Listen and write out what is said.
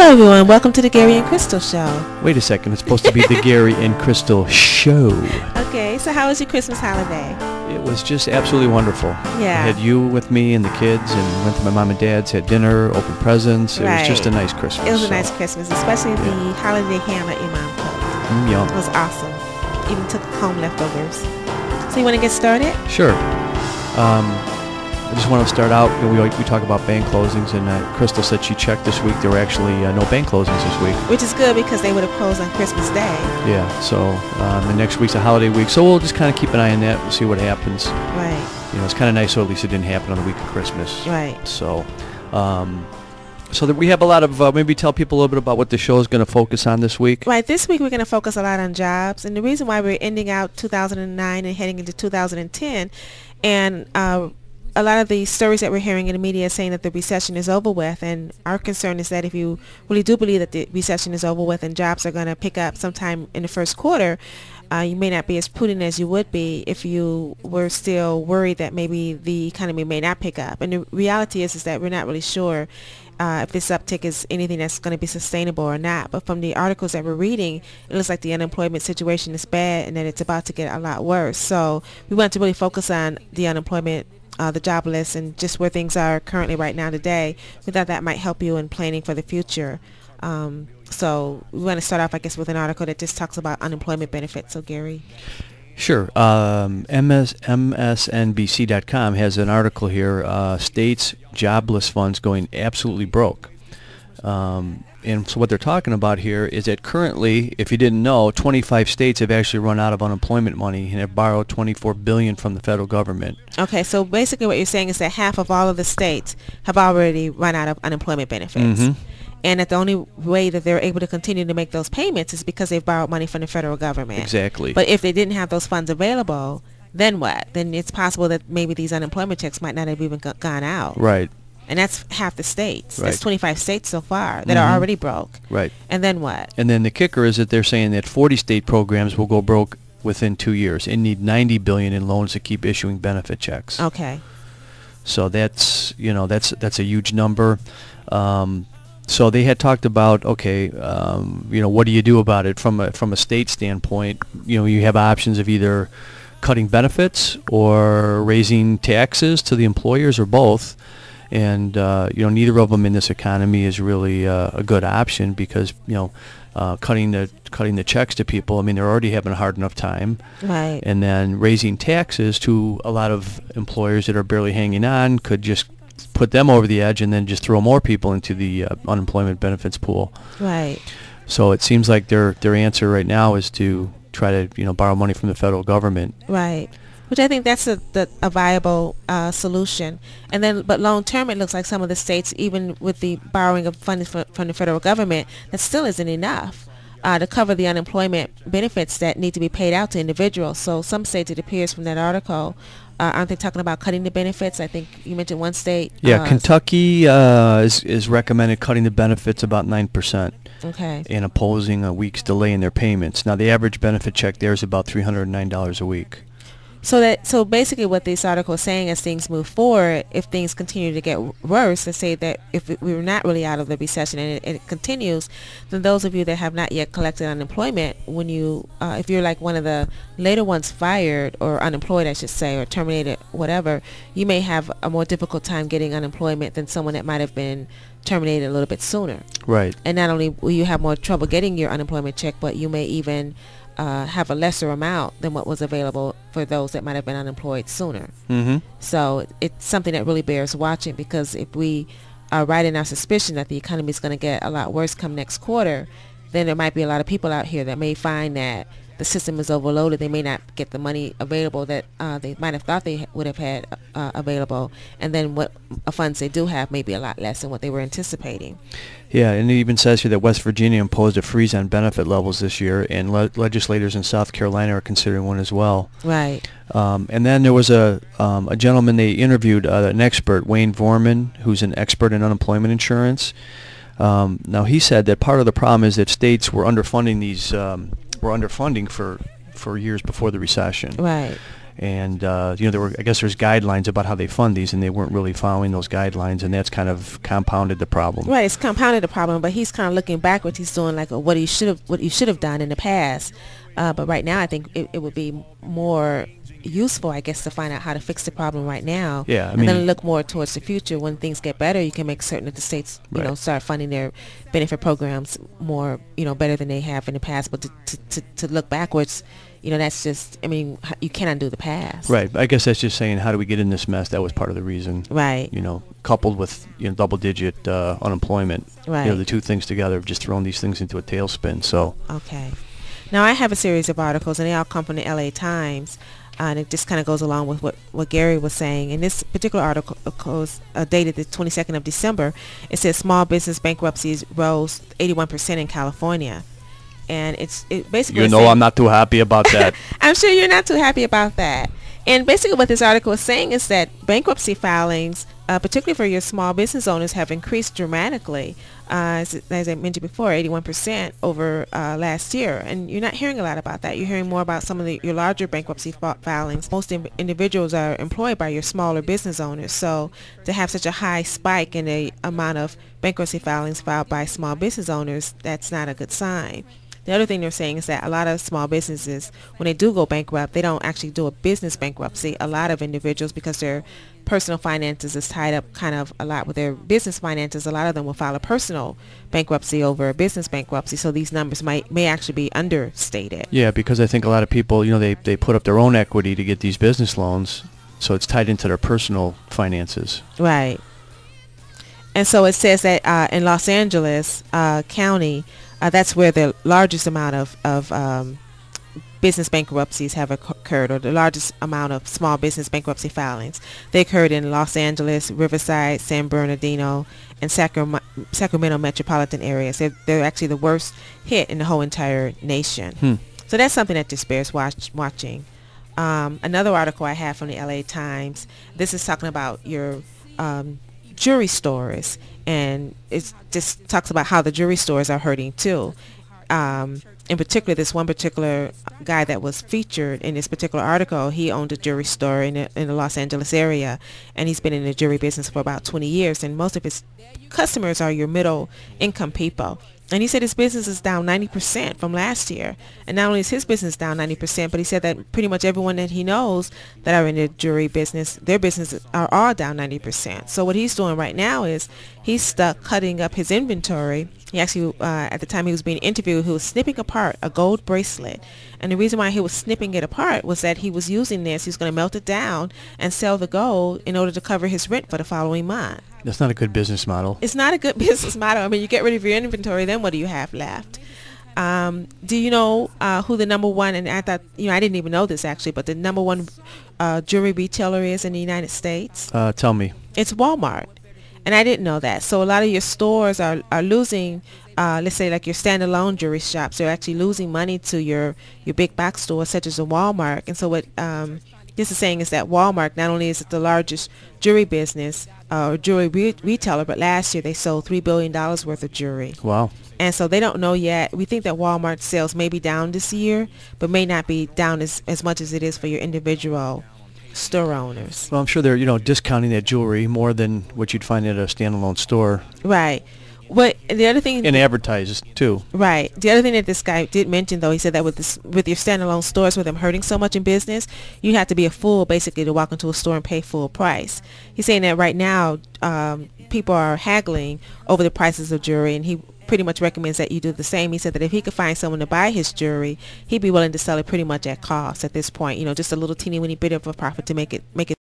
Hello everyone, welcome to the Gary and Crystal Show. Wait a second, it's supposed to be the Gary and Crystal Show. Okay, so how was your Christmas holiday? It was just absolutely wonderful. Yeah. I had you with me and the kids and went to my mom and dad's, had dinner, opened presents. It was just a nice Christmas. It was a nice Christmas, especially the holiday ham that your mom cooked. Yum. It was awesome. Even took home leftovers. So you want to get started? Sure. I just want to start out, we talk about bank closings, and Crystal said she checked this week. There were actually no bank closings this week. Which is good because they would have closed on Christmas Day. Yeah, so the next week's a holiday week, so we'll just kind of keep an eye on that and see what happens. Right. You know, it's kind of nice, so at least it didn't happen on the week of Christmas. Right. So, so that we have a lot of, maybe tell people a little bit about what the show is going to focus on this week. Right, this week we're going to focus a lot on jobs, and the reason why we're ending out 2009 and heading into 2010, and a lot of the stories that we're hearing in the media are saying that the recession is over with, and our concern is that if you really do believe that the recession is over with and jobs are going to pick up sometime in the first quarter, you may not be as prudent as you would be if you were still worried that maybe the economy may not pick up. And the reality is that we're not really sure if this uptick is anything that's going to be sustainable or not. But from the articles that we're reading, it looks like the unemployment situation is bad and that it's about to get a lot worse. So we want to really focus on the unemployment, the job list, and just where things are currently right now today. We thought that might help you in planning for the future. So we want to start off, I guess, with an article that just talks about unemployment benefits. So Gary. Sure. MSNBC.com has an article here, states jobless funds going absolutely broke. And so what they're talking about here is that currently, if you didn't know, 25 states have actually run out of unemployment money and have borrowed $24 billion from the federal government. Okay, so basically what you're saying is that half of all of the states have already run out of unemployment benefits. Mm-hmm. And that the only way that they're able to continue to make those payments is because they've borrowed money from the federal government. Exactly. But if they didn't have those funds available, then what? Then it's possible that maybe these unemployment checks might not have even gone out. Right. And that's half the states. Right. That's 25 states so far that are already broke. Right. And then what? And then the kicker is that they're saying that 40 state programs will go broke within 2 years and need $90 billion in loans to keep issuing benefit checks. Okay. So that's, that's a huge number. So they had talked about, okay, what do you do about it from a state standpoint? You have options of either cutting benefits or raising taxes to the employers or both. And neither of them in this economy is really a good option because cutting the checks to people. I mean, they're already having a hard enough time. Right. And then raising taxes to a lot of employers that are barely hanging on could just put them over the edge and then just throw more people into the unemployment benefits pool. Right. So it seems like their answer right now is to try to borrow money from the federal government. Right. Which I think that's a viable solution. And then, but long term, it looks like some of the states, even with the borrowing of funds from the federal government, that still isn't enough to cover the unemployment benefits that need to be paid out to individuals. So some states, it appears from that article, aren't they talking about cutting the benefits? I think you mentioned one state. Yeah, Kentucky is recommended cutting the benefits about 9%. Okay. And opposing a week's delay in their payments. Now, the average benefit check there is about $309 a week. So basically what this article is saying, as things move forward, if things continue to get worse, let's say that if we're not really out of the recession and it continues, then those of you that have not yet collected unemployment, when you, if you're like one of the later ones fired or unemployed, I should say, or terminated, whatever, you may have a more difficult time getting unemployment than someone that might have been terminated a little bit sooner. Right. And not only will you have more trouble getting your unemployment check, but you may even have a lesser amount than what was available for those that might have been unemployed sooner. Mm-hmm. So it's something that really bears watching, because if we are right in our suspicion that the economy is going to get a lot worse come next quarter, then there might be a lot of people out here that may find that the system is overloaded. They may not get the money available that they might have thought they would have had available, and then what funds they do have may be a lot less than what they were anticipating. Yeah, and it even says here that West Virginia imposed a freeze on benefit levels this year, and legislators in South Carolina are considering one as well. Right. And then there was a gentleman they interviewed, an expert, Wayne Vorman, who's an expert in unemployment insurance. Now he said that part of the problem is that states were underfunding for years before the recession. Right. And I guess there's guidelines about how they fund these, and they weren't really following those guidelines, and that's kind of compounded the problem. Right, it's compounded the problem, but he's kind of looking backwards. He's doing like what you should have done in the past. But right now, I think it would be more useful, I guess, to find out how to fix the problem right now. Yeah, and then look more towards the future. When things get better, you can make certain that the states, start funding their benefit programs more, better than they have in the past. But to look backwards, that's just, you cannot undo the past. Right. I guess that's just saying, how do we get in this mess? That was part of the reason. Right. Coupled with double-digit unemployment. Right. The two things together have just thrown these things into a tailspin. So. Okay. Now I have a series of articles, and they all come from the LA Times. And it just kind of goes along with what Gary was saying. And this particular article is dated the 22nd of December. It says small business bankruptcies rose 81% in California. And it basically I'm not too happy about that. I'm sure you're not too happy about that. And basically what this article is saying is that bankruptcy filings, particularly for your small business owners, have increased dramatically. As I mentioned before, 81% over last year. And you're not hearing a lot about that. You're hearing more about some of your larger bankruptcy filings. Most individuals are employed by your smaller business owners. So to have such a high spike in the amount of bankruptcy filings filed by small business owners, that's not a good sign. The other thing they're saying is that a lot of small businesses, when they do go bankrupt, they don't actually do a business bankruptcy. A lot of individuals, because their personal finances is tied up kind of a lot with their business finances, a lot of them will file a personal bankruptcy over a business bankruptcy. So these numbers may actually be understated. Yeah, because I think a lot of people, they put up their own equity to get these business loans, so it's tied into their personal finances. Right. And so it says that in Los Angeles County, that's where the largest amount of business bankruptcies have occurred, or the largest amount of small business bankruptcy filings. They occurred in Los Angeles, Riverside, San Bernardino, and Sacramento metropolitan areas. They're actually the worst hit in the whole entire nation. So that's something that just bears watching. Another article I have from the LA Times, this is talking about your jewelry stores, and it just talks about how the jewelry stores are hurting too. In particular, this one particular guy that was featured in this particular article, he owned a jewelry store in the Los Angeles area, and he's been in the jewelry business for about 20 years, and most of his customers are your middle income people. And he said his business is down 90% from last year. And not only is his business down 90%, but he said that pretty much everyone that he knows that are in the jewelry business, their businesses are all down 90%. So what he's doing right now is he's stuck cutting up his inventory. He actually, at the time he was being interviewed, he was snipping apart a gold bracelet. And the reason why he was snipping it apart was that he was using this. He was going to melt it down and sell the gold in order to cover his rent for the following month. That's not a good business model. It's not a good business model. You get rid of your inventory, then what do you have left? Do you know who the number one, and I thought, I didn't even know this actually, but the number one jewelry retailer is in the United States? Tell me. It's Walmart. And I didn't know that. So a lot of your stores are losing, let's say like your standalone jewelry shops, they're actually losing money to your big box stores such as a Walmart. And so what this is saying is that Walmart, not only is it the largest jewelry business or jewelry retailer, but last year they sold $3 billion worth of jewelry. Wow. And so they don't know yet. We think that Walmart sales may be down this year, but may not be down as much as it is for your individual store owners. Well, I'm sure they're, discounting that jewelry more than what you'd find at a standalone store. Right. What the other thing, and advertises too. Right. The other thing that this guy did mention, though, he said that with your standalone stores, with them hurting so much in business, you have to be a fool basically to walk into a store and pay full price. He's saying that right now people are haggling over the prices of jewelry, and he pretty much recommends that you do the same. He said that if he could find someone to buy his jewelry, he'd be willing to sell it pretty much at cost at this point. Just a little teeny weeny bit of a profit to make it